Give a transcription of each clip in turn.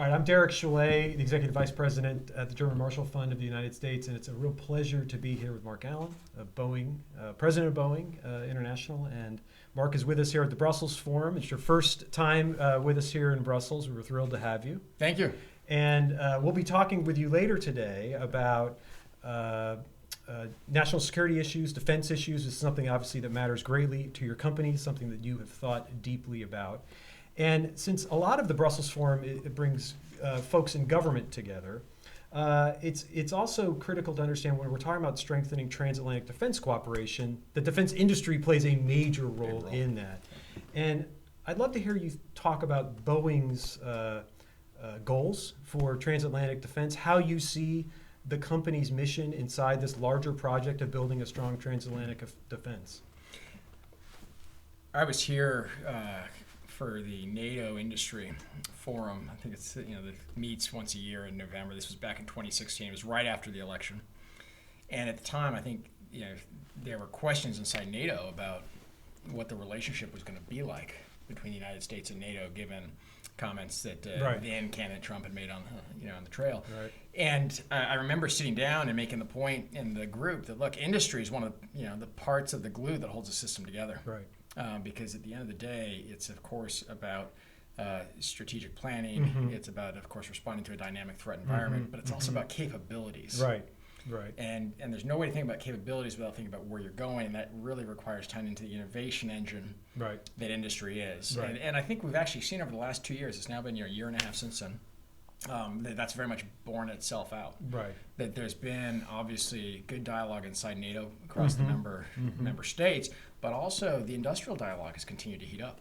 All right, I'm Derek Chollet, the Executive Vice President at the German Marshall Fund of the United States, and it's a real pleasure to be here with Marc Allen, of Boeing, President of Boeing International. And Marc is with us here at the Brussels Forum. It's your first time with us here in Brussels. We were thrilled to have you. Thank you. And we'll be talking with you later today about national security issues, defense issues. It's something obviously that matters greatly to your company, something that you have thought deeply about. And since a lot of the Brussels Forum it brings folks in government together, it's also critical to understand when we're talking about strengthening transatlantic defense cooperation, the defense industry plays a major role in that. And I'd love to hear you talk about Boeing's goals for transatlantic defense, how you see the company's mission inside this larger project of building a strong transatlantic defense. I was here for the NATO Industry Forum. I think it's that meets once a year in November. This was back in 2016. It was right after the election, and at the time, I think there were questions inside NATO about what the relationship was going to be like between the United States and NATO, given comments that then candidate Trump had made on the trail. Right. And I remember sitting down and making the point in the group that look, industry is one of the parts of the glue that holds the system together. Right. Because at the end of the day, it's of course about strategic planning. Mm-hmm. It's about, of course, responding to a dynamic threat environment, but it's also about capabilities. Right. Right. And there's no way to think about capabilities without thinking about where you're going, and that really requires tying into the innovation engine that industry is. Right. And I think we've actually seen over the last 2 years, it's now been a year and a half since then, that's very much borne itself out. Right. That there's been obviously good dialogue inside NATO across the member states, but also the industrial dialogue has continued to heat up.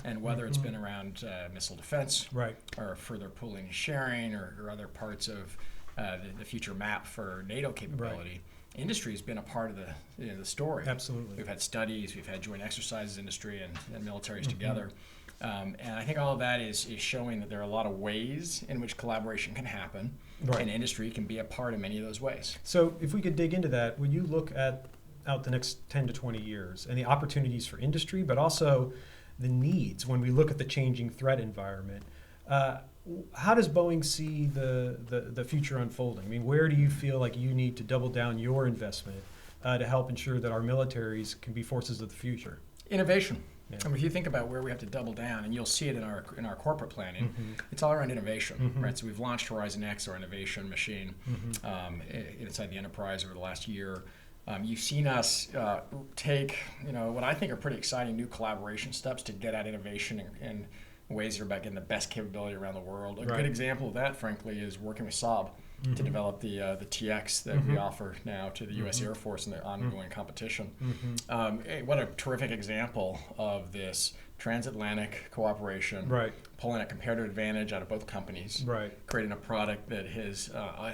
And whether it's been around missile defense, or further pooling and sharing, or other parts of the future map for NATO capability, industry has been a part of the story. Absolutely. We've had studies, we've had joint exercises, industry and militaries together. And I think all of that is showing that there are a lot of ways in which collaboration can happen, and industry can be a part of many of those ways. So if we could dig into that, when you look out the next 10 to 20 years and the opportunities for industry, but also the needs when we look at the changing threat environment, how does Boeing see the future unfolding? I mean, where do you feel like you need to double down your investment to help ensure that our militaries can be forces of the future? Innovation. Yeah. I mean, if you think about where we have to double down, and you'll see it in our corporate planning, it's all around innovation, right? So we've launched Horizon X, our innovation machine, inside the enterprise over the last year. You've seen us take, what I think are pretty exciting new collaboration steps to get at innovation in ways that are about getting the best capability around the world. A good example of that, frankly, is working with Saab to develop the TX that we offer now to the U.S. Air Force in the ongoing competition. What a terrific example of this transatlantic cooperation, pulling a comparative advantage out of both companies, creating a product that has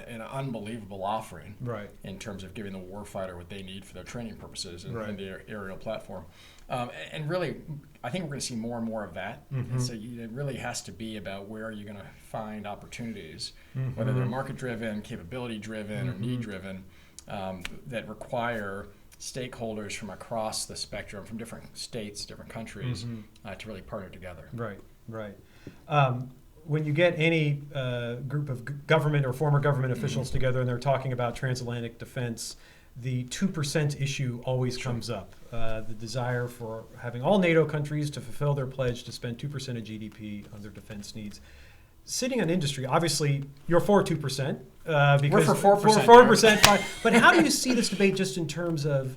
an unbelievable offering in terms of giving the warfighter what they need for their training purposes and the aerial platform. And really, I think we're going to see more and more of that. And so it really has to be about where are you going to find opportunities, whether they're market-driven, capability-driven, or need-driven, that require stakeholders from across the spectrum, from different states, different countries, to really partner together. Right. When you get any group of government or former government officials together and they're talking about transatlantic defense, the 2% issue always comes up. The desire for having all NATO countries to fulfill their pledge to spend 2% of GDP on their defense needs. Sitting on industry, obviously, you're for 2%. Because we're for 4%. For 4%. But how do you see this debate just in terms of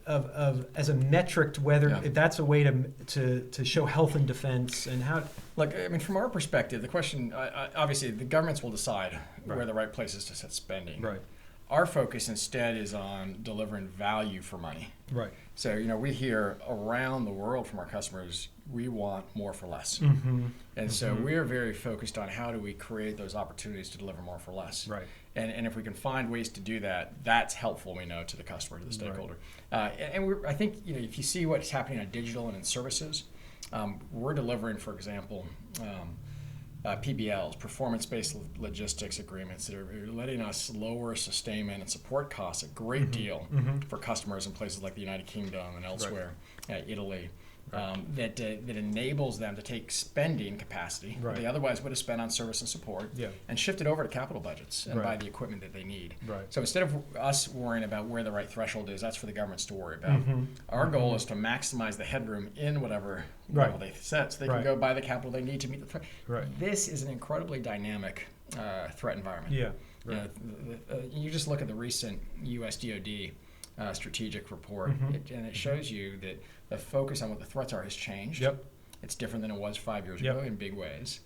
as a metric to whether if that's a way to show health in defense and how? Look, I mean, from our perspective, the question, obviously, the governments will decide where the right place is to set spending. Our focus instead is on delivering value for money. So, we hear around the world from our customers, we want more for less. And so we're very focused on how do we create those opportunities to deliver more for less. And if we can find ways to do that, that's helpful, we know, to the customer, to the stakeholder. I think, if you see what's happening on digital and in services, we're delivering, for example, PBLs, performance-based logistics agreements that are letting us lower sustainment and support costs a great deal for customers in places like the United Kingdom and elsewhere, Italy. that enables them to take spending capacity that they otherwise would have spent on service and support and shift it over to capital budgets and buy the equipment that they need. So instead of us worrying about where the right threshold is, that's for the governments to worry about. Our goal is to maximize the headroom in whatever level they set so they can go buy the capital they need to meet the threat. This is an incredibly dynamic threat environment. You just look at the recent U.S. DoD strategic report, and it shows you that the focus on what the threats are has changed. It's different than it was 5 years ago in big ways.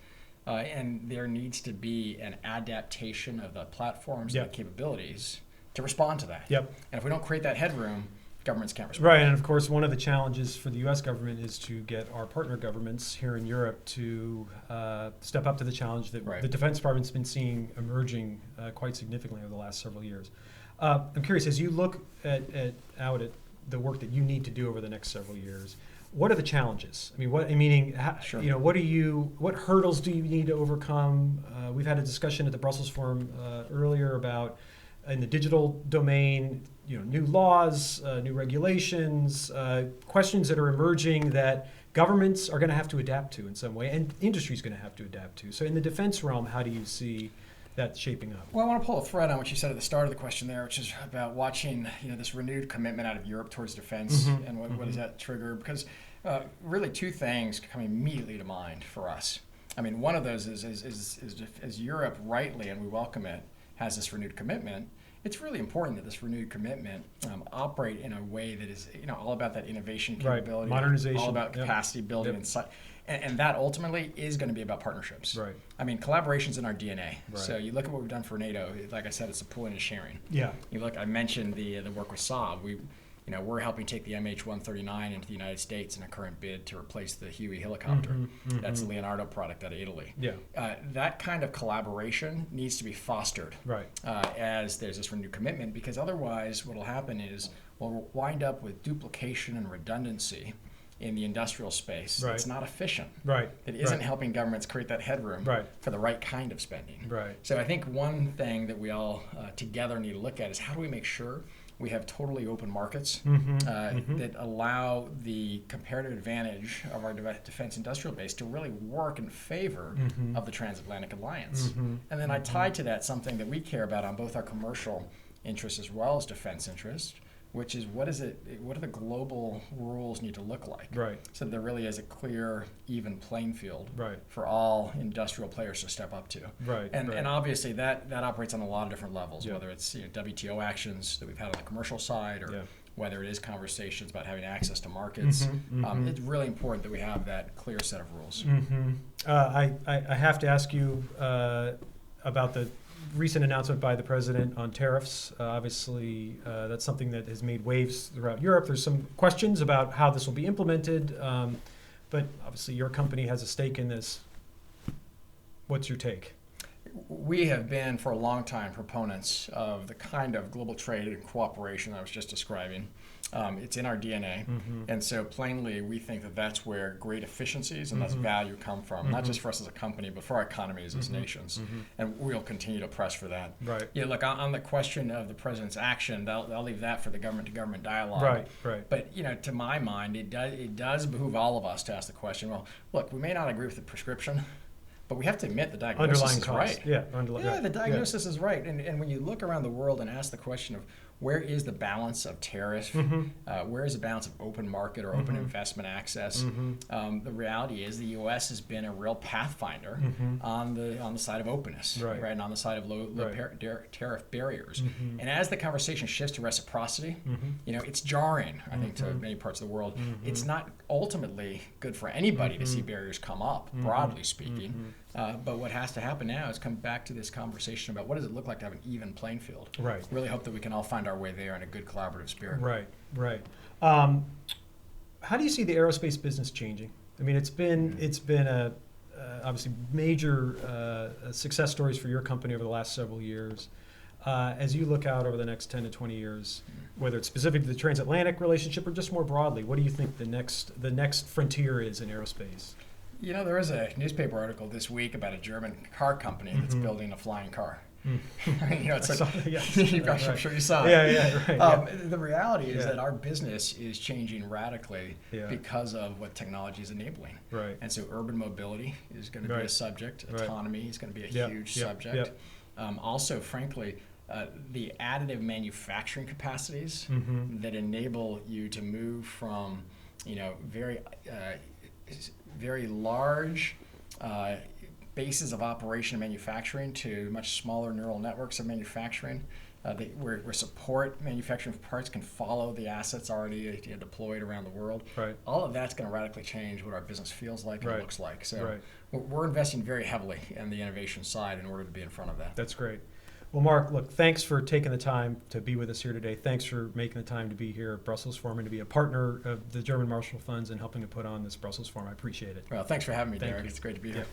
And there needs to be an adaptation of the platforms and the capabilities to respond to that. And if we don't create that headroom, governments can't respond. And of course, one of the challenges for the U.S. government is to get our partner governments here in Europe to step up to the challenge that the Defense Department's been seeing emerging quite significantly over the last several years. I'm curious, as you look out at the work that you need to do over the next several years, what are the challenges? I mean, what hurdles do you need to overcome? We've had a discussion at the Brussels Forum earlier about in the digital domain, new laws, new regulations, questions that are emerging that governments are going to have to adapt to in some way, and industry is going to have to adapt to. So in the defense realm, how do you see that shaping up? Well, I want to pull a thread on what you said at the start of the question there, which is about watching this renewed commitment out of Europe towards defense and what does that trigger? Because really two things come immediately to mind for us. I mean, one of those is Europe rightly, and we welcome it, has this renewed commitment. It's really important that this renewed commitment operate in a way that is all about that innovation capability, modernization, all about capacity building and that ultimately is going to be about partnerships. I mean, collaboration's in our DNA. So you look at what we've done for NATO. Like I said, it's a pooling and sharing. You look. I mentioned the work with Saab. We're helping take the MH-139 into the United States in a current bid to replace the Huey helicopter. That's a Leonardo product out of Italy. That kind of collaboration needs to be fostered as there's this renewed commitment, because otherwise what will happen is we'll wind up with duplication and redundancy in the industrial space that's not efficient, that isn't helping governments create that headroom for the right kind of spending. So I think one thing that we all together need to look at is how do we make sure we have totally open markets that allow the comparative advantage of our defense industrial base to really work in favor of the transatlantic alliance. And then I tied to that something that we care about on both our commercial interests as well as defense interests, which is what do the global rules need to look like? So there really is a clear, even playing field for all industrial players to step up to. And obviously that operates on a lot of different levels, whether it's WTO actions that we've had on the commercial side or whether it is conversations about having access to markets. It's really important that we have that clear set of rules. I have to ask you about the recent announcement by the president on tariffs. Obviously, that's something that has made waves throughout Europe. There's some questions about how this will be implemented, but obviously your company has a stake in this. What's your take? We have been for a long time proponents of the kind of global trade and cooperation I was just describing. It's in our DNA, and so plainly we think that that's where great efficiencies and that's value come from, not just for us as a company, but for our economies as nations, and we'll continue to press for that. Look, on the question of the president's action, I'll leave that for the government-to-government dialogue. But to my mind, it does behoove all of us to ask the question. Well, look, we may not agree with the prescription, but we have to admit the diagnosis is right. The diagnosis is right. And when you look around the world and ask the question of where is the balance of tariff, where is the balance of open market or open investment access, the reality is the U.S. has been a real pathfinder on the side of openness, and on the side of low tariff barriers. And as the conversation shifts to reciprocity, it's jarring, I think, to many parts of the world. It's not ultimately good for anybody to see barriers come up, broadly speaking. But what has to happen now is come back to this conversation about what does it look like to have an even playing field. Really hope that we can all find our way there in a good collaborative spirit. How do you see the aerospace business changing? I mean, it's been a obviously major success stories for your company over the last several years. As you look out over the next 10 to 20 years, whether it's specific to the transatlantic relationship or just more broadly, what do you think the next frontier is in aerospace? There was a newspaper article this week about a German car company that's building a flying car. I mean, it's like, I'm I'm sure you saw it. Right. The reality is Yeah. that our business is changing radically Yeah. because of what technology is enabling. Right. And so urban mobility is going to be a Right. subject. Right. Autonomy is going to be a Yep. huge Yep. subject. Yep. Also, frankly, the additive manufacturing capacities that enable you to move from, very large bases of operation and manufacturing to much smaller neural networks of manufacturing, where support manufacturing parts can follow the assets already deployed around the world. Right. All of that's going to radically change what our business feels like and Right. looks like. So Right. we're investing very heavily in the innovation side in order to be in front of that. That's great. Well, Marc, look, thanks for taking the time to be with us here today. Thanks for making the time to be here at Brussels Forum and to be a partner of the German Marshall Funds and helping to put on this Brussels Forum. I appreciate it. Well, thanks for having me, Thank Derek. you. It's great to be here. Yeah.